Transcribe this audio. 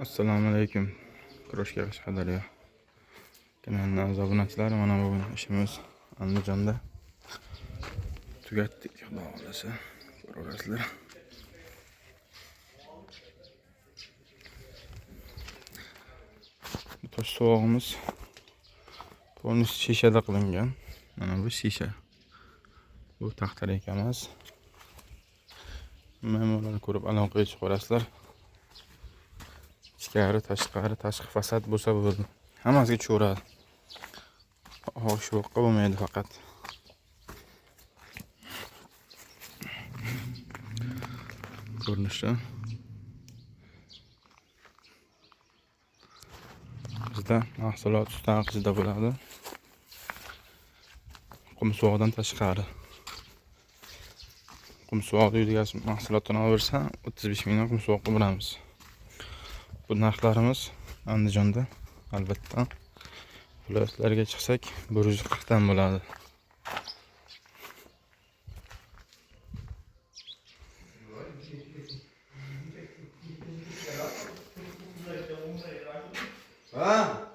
Assalomu alaykum. Kuroshga Qashqadaryo kanalining a'zo obunachilari, mana bugun ishimiz Andijonda tugatdik. Xudo xolasa ko'rasizlar. Bu tosh suvog'imiz polnis shishada qilingan. Mana bu shisha. Bu taxtarak emas. Me'morlarni ko'rib aloqaga chiqarasizlar. Ichkari, tashqi fasad bo'lsa bo'ldi. Hammasiga tushaveradi. Xo'sh, shuvoqqa bo'lmaydi faqat. Ko'rinishda bizda mahsulot ustaq ichida bo'ladi. Qumsuvoqdan tashqari. Qumsuvoq uydiga mahsulotdan olsa 35 mingdan qumsuvoqqa beramiz. Bu narxlarimiz Andijonda albatta. Viloyatlarga chiqsak 140 dan bo'ladi. Ha?